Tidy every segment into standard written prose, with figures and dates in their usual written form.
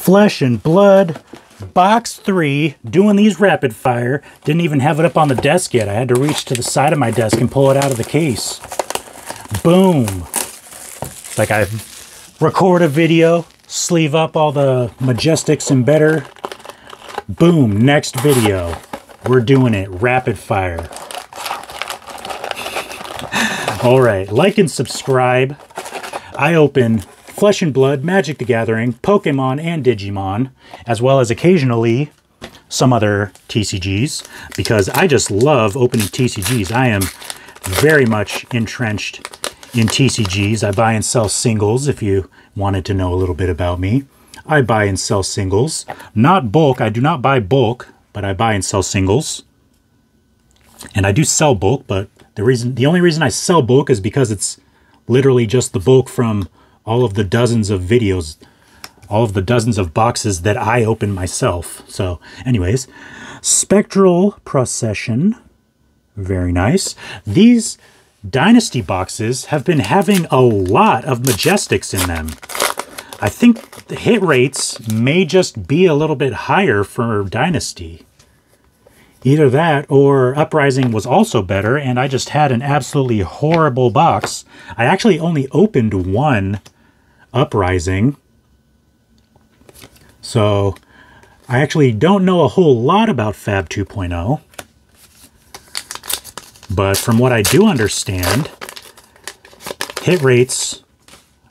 Flesh and Blood, box 3, doing these rapid fire. Didn't even have it up on the desk yet. I had to reach to the side of my desk and pull it out of the case. Boom. It's like I record a video, sleeve up all the Majestics and better. Boom, next video. We're doing it rapid fire. All right, like and subscribe. I open Flesh and Blood, Magic the Gathering, Pokemon, and Digimon, as well as occasionally some other TCGs, because I just love opening TCGs. I am very much entrenched in TCGs. I buy and sell singles, if you wanted to know a little bit about me. I buy and sell singles. Not bulk. I do not buy bulk, but I buy and sell singles. And I do sell bulk, but the only reason I sell bulk is because it's literally just the bulk from all of the dozens of videos, all of the dozens of boxes that I open myself. So anyways, Spectral Procession. Very nice. These Dynasty boxes have been having a lot of Majestics in them. I think the hit rates may just be a little bit higher for Dynasty. Either that or Uprising was also better, and I just had an absolutely horrible box. I actually only opened one Uprising. So I actually don't know a whole lot about Fab 2.0. But from what I do understand, hit rates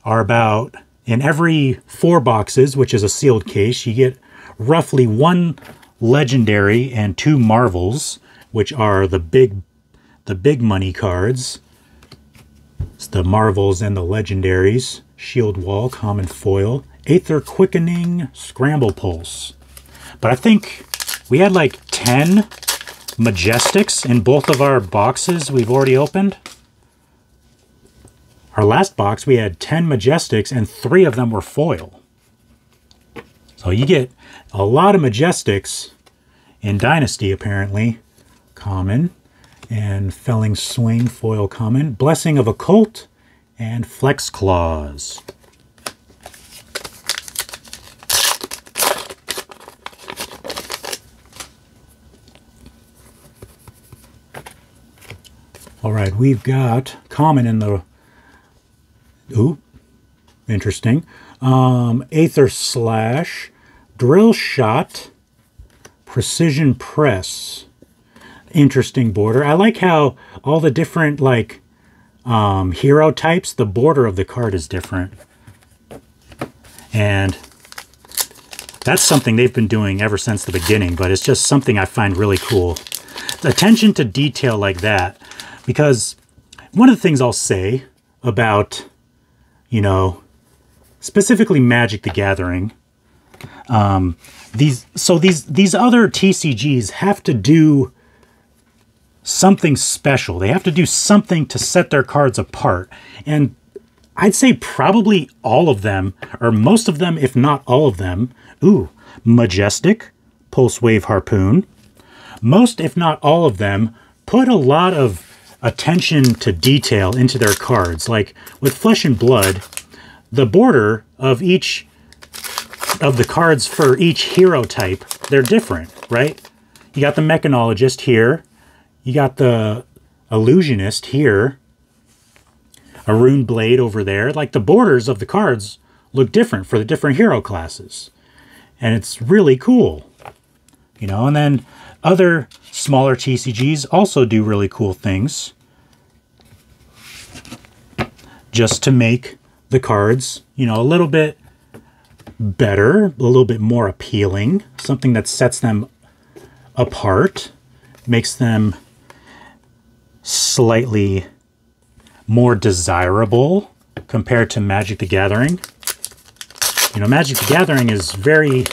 are about, in every 4 boxes, which is a sealed case, you get roughly 1 Legendary and 2 Marvels, which are the big money cards. It's the Marvels and the Legendaries. Shield Wall, Common Foil, Aether Quickening, Scramble Pulse. But I think we had like 10 Majestics in both of our boxes we've already opened. Our last box, we had 10 Majestics and 3 of them were foil. So you get a lot of Majestics in Dynasty, apparently. Common. And Felling Swing, foil common. Blessing of Occult, and Flex Claws. All right, we've got common in the... Ooh, interesting. Aether Slash, Drill Shot, Precision Press. Interesting border. I like how all the different, like, hero types, the border of the card is different. And that's something they've been doing ever since the beginning, but it's just something I find really cool. Attention to detail like that, because one of the things I'll say about, you know, specifically Magic the Gathering, these other TCGs have to do something special. They have to do something to set their cards apart. And I'd say probably all of them, or most of them, if not all of them. Ooh, Majestic, Pulse Wave Harpoon. Most, if not all of them, put a lot of attention to detail into their cards. Like with Flesh and Blood, the border of each of the cards for each hero type, they're different, right? You got the Mechanologist here. You got the Illusionist here. A Rune Blade over there. Like the borders of the cards look different for the different hero classes. And it's really cool. You know, and then other smaller TCGs also do really cool things just to make the cards, you know, a little bit better, a little bit more appealing, something that sets them apart, makes them slightly more desirable compared to Magic the Gathering. You know, Magic the Gathering is very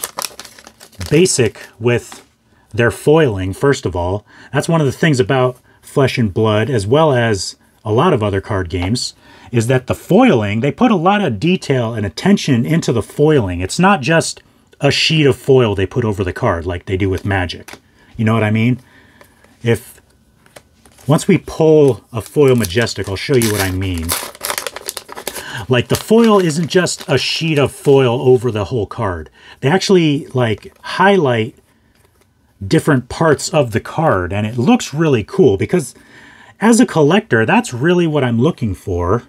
basic with their foiling, first of all. That's one of the things about Flesh and Blood, as well as a lot of other card games, is that the foiling, they put a lot of detail and attention into the foiling. It's not just a sheet of foil they put over the card like they do with Magic. You know what I mean? Once we pull a foil Majestic, I'll show you what I mean. Like the foil isn't just a sheet of foil over the whole card. They actually like highlight different parts of the card, and it looks really cool because as a collector, that's really what I'm looking for.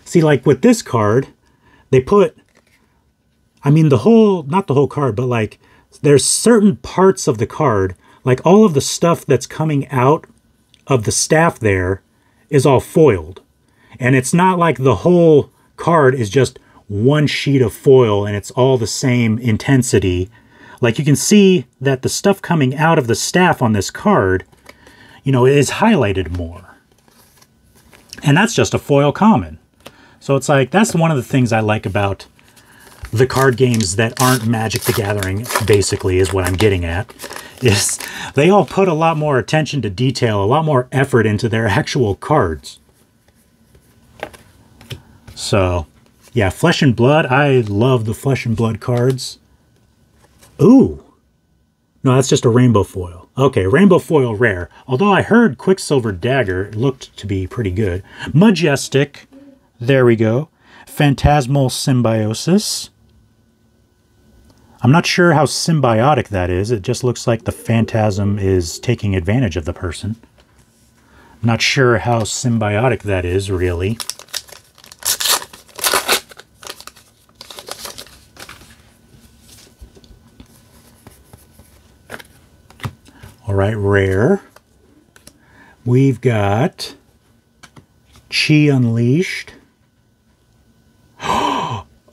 See, like with this card, they put, I mean, the whole, not the whole card, but like there's certain parts of the card, like all of the stuff that's coming out of the staff there is all foiled. And it's not like the whole card is just one sheet of foil and it's all the same intensity. Like you can see that the stuff coming out of the staff on this card, you know, is highlighted more. And that's just a foil common. So it's like, that's one of the things I like about the card games that aren't Magic the Gathering, basically, is what I'm getting at. Is they all put a lot more attention to detail, a lot more effort into their actual cards. So, yeah, Flesh and Blood. I love the Flesh and Blood cards. Ooh. No, that's just a rainbow foil. Okay, rainbow foil rare. Although I heard Quicksilver Dagger looked to be pretty good. Majestic. There we go. Phantasmal Symbiosis. I'm not sure how symbiotic that is. It just looks like the phantasm is taking advantage of the person. Not sure how symbiotic that is, really. All right, rare. We've got Chi Unleashed.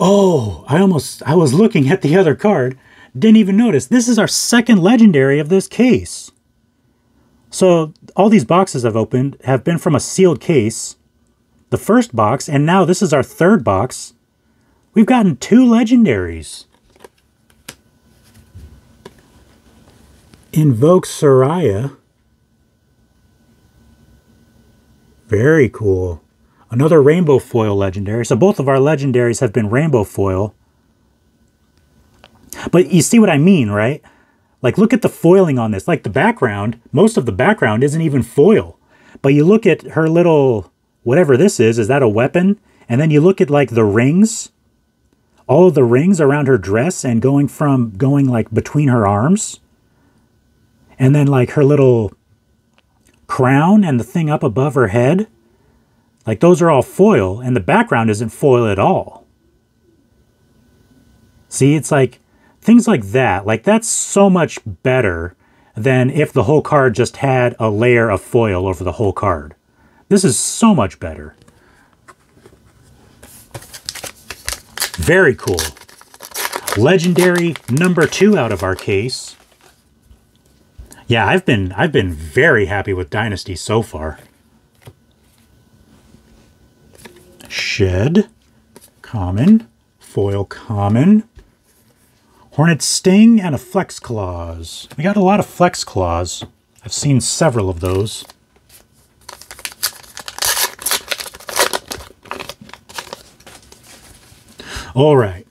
Oh, I was looking at the other card. Didn't even notice. This is our second legendary of this case. So all these boxes I've opened have been from a sealed case. The first box, and now this is our third box. We've gotten 2 legendaries. Invoke Soraya. Very cool. Another rainbow foil legendary. So both of our legendaries have been rainbow foil. But you see what I mean, right? Like, look at the foiling on this. Like, the background, most of the background isn't even foil. But you look at her little, whatever this is that a weapon? And then you look at, like, the rings. All of the rings around her dress and going like, between her arms. And then, like, her little crown and the thing up above her head. Like, those are all foil, and the background isn't foil at all. See, it's like, things like that. Like, that's so much better than if the whole card just had a layer of foil over the whole card. This is so much better. Very cool. Legendary number 2 out of our case. Yeah, I've been very happy with Dynasty so far. Shed, common, foil common, Hornet Sting, and a Flex Claws. We got a lot of Flex Claws. I've seen several of those. All right.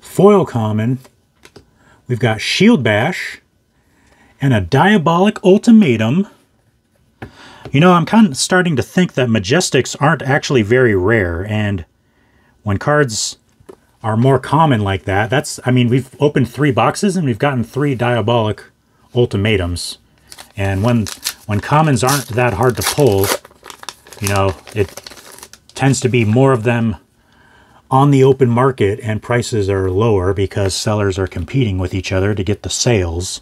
Foil common. We've got Shield Bash. And a Diabolic Ultimatum. You know, I'm kind of starting to think that Majestics aren't actually very rare. And when cards are more common like that, I mean, we've opened 3 boxes and we've gotten 3 Diabolic Ultimatums. And when commons aren't that hard to pull, you know, it tends to be more of them on the open market and prices are lower because sellers are competing with each other to get the sales.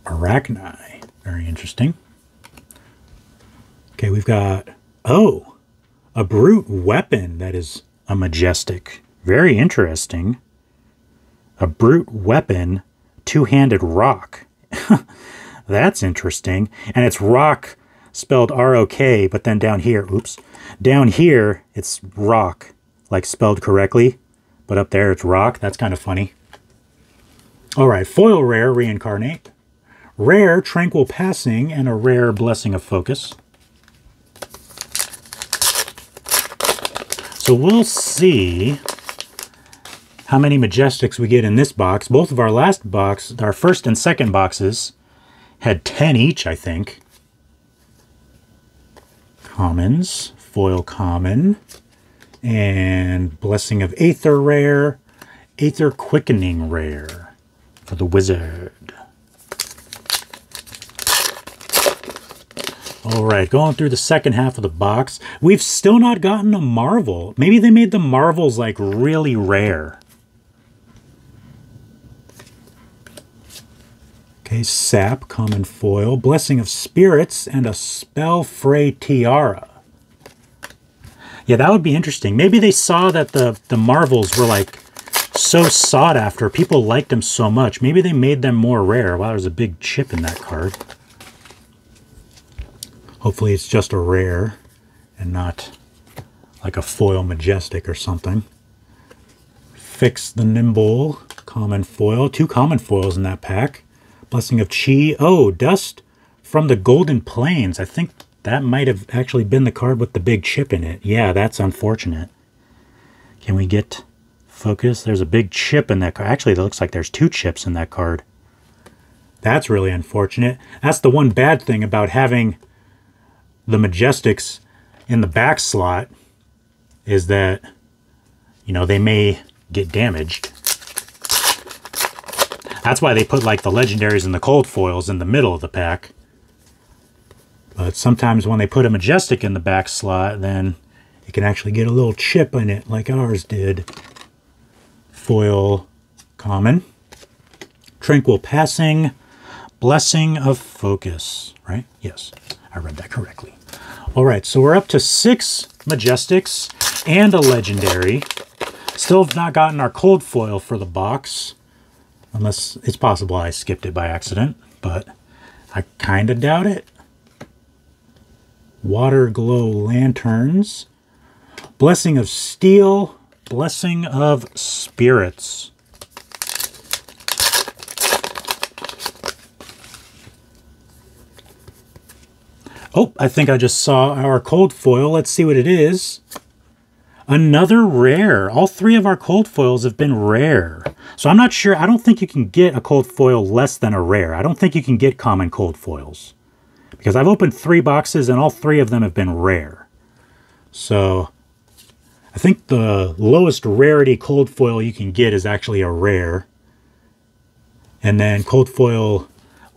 Arachni. Very interesting. Okay, we've got, oh, a Brute Weapon that is a Majestic. Very interesting. A Brute Weapon, 2-handed rock. That's interesting. And it's rock spelled R-O-K, but then down here, oops, down here it's rock, like spelled correctly, but up there it's rock. That's kind of funny. All right, foil rare, Reincarnate. Rare, Tranquil Passing, and a rare Blessing of Focus. So we'll see how many Majestics we get in this box. Both of our last box, our first and second boxes, had 10 each, I think. Commons, foil common, and Blessing of Aether rare, Aether Quickening rare for the wizard. All right, going through the second half of the box. We've still not gotten a Marvel. Maybe they made the Marvels like really rare. Okay, Sap, common foil, Blessing of Spirits, and a Spellfray Tiara. Yeah, that would be interesting. Maybe they saw that the Marvels were like so sought after. People liked them so much. Maybe they made them more rare. Wow, there's a big chip in that card. Hopefully it's just a rare and not like a foil majestic or something. Fix the Nimble, common foil. 2 common foils in that pack. Blessing of Chi. Oh, Dust from the Golden Plains. I think that might have actually been the card with the big chip in it. Yeah, that's unfortunate. Can we get focus? There's a big chip in that card. Actually, it looks like there's 2 chips in that card. That's really unfortunate. That's the one bad thing about having the Majestics in the back slot, is that, you know, they may get damaged. That's why they put like the legendaries and the cold foils in the middle of the pack. But sometimes when they put a Majestic in the back slot, then it can actually get a little chip in it like ours did. Foil common. Tranquil Passing. Blessing of Focus, right? Yes, I read that correctly. All right, so we're up to 6 Majestics and a Legendary. Still have not gotten our cold foil for the box. Unless it's possible I skipped it by accident, but I kind of doubt it. Water Glow Lanterns. Blessing of Steel. Blessing of Spirits. Oh, I think I just saw our cold foil. Let's see what it is. Another rare. All 3 of our cold foils have been rare. So I'm not sure. I don't think you can get a cold foil less than a rare. I don't think you can get common cold foils. Because I've opened 3 boxes and all 3 of them have been rare. So I think the lowest rarity cold foil you can get is actually a rare. And then cold foil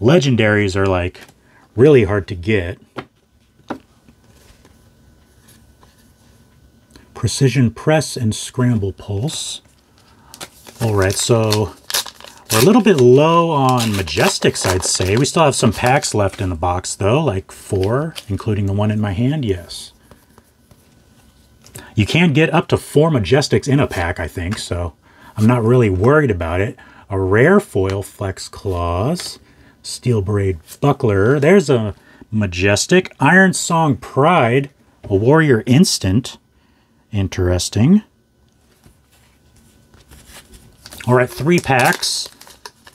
legendaries are like really hard to get. Precision Press and Scramble Pulse. All right, so we're a little bit low on Majestics, I'd say. We still have some packs left in the box, though, like 4, including the one in my hand, yes. You can get up to 4 Majestics in a pack, I think, so I'm not really worried about it. A rare foil Flex Claws. Steel Braid Buckler. There's a Majestic. Iron Song Pride. A Warrior Instant. Interesting. All right, 3 packs.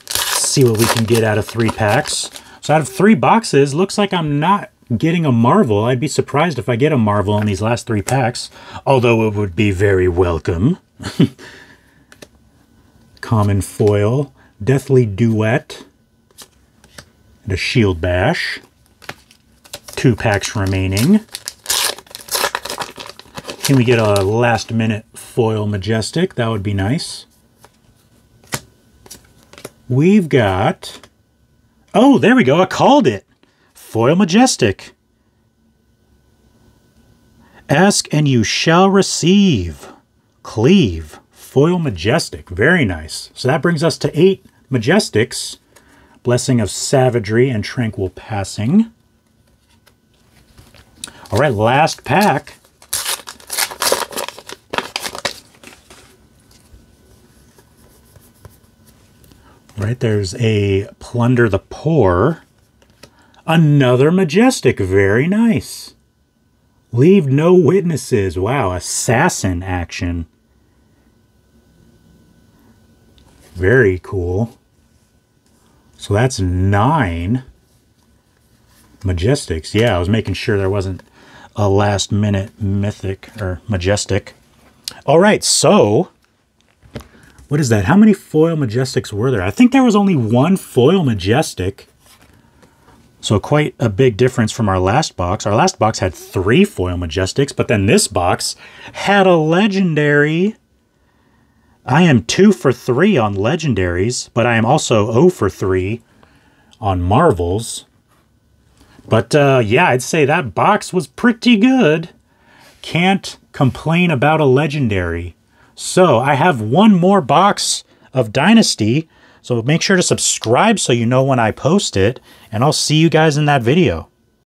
Let's see what we can get out of 3 packs. So out of 3 boxes, looks like I'm not getting a Marvel. I'd be surprised if I get a Marvel in these last 3 packs, although it would be very welcome. Common foil, Deathly Duet, and a Shield Bash. 2 packs remaining. Can we get a last-minute foil Majestic? That would be nice. We've got... Oh, there we go. I called it. Foil Majestic. Ask and you shall receive. Cleave. Foil Majestic. Very nice. So that brings us to 8 Majestics. Blessing of Savagery and Tranquil Passing. All right, last pack. Right, there's a Plunder the Poor. Another Majestic. Very nice. Leave no witnesses. Wow, assassin action. Very cool. So that's 9 Majestics. Yeah, I was making sure there wasn't a last minute mythic or Majestic. All right, so what is that? How many foil Majestics were there? I think there was only 1 foil Majestic. So quite a big difference from our last box. Our last box had 3 foil Majestics, but then this box had a legendary. I am 2 for 3 on legendaries, but I am also 0 for 3 on Marvels. But yeah, I'd say that box was pretty good. Can't complain about a legendary. So I have one more box of Dynasty. So make sure to subscribe so you know when I post it. And I'll see you guys in that video.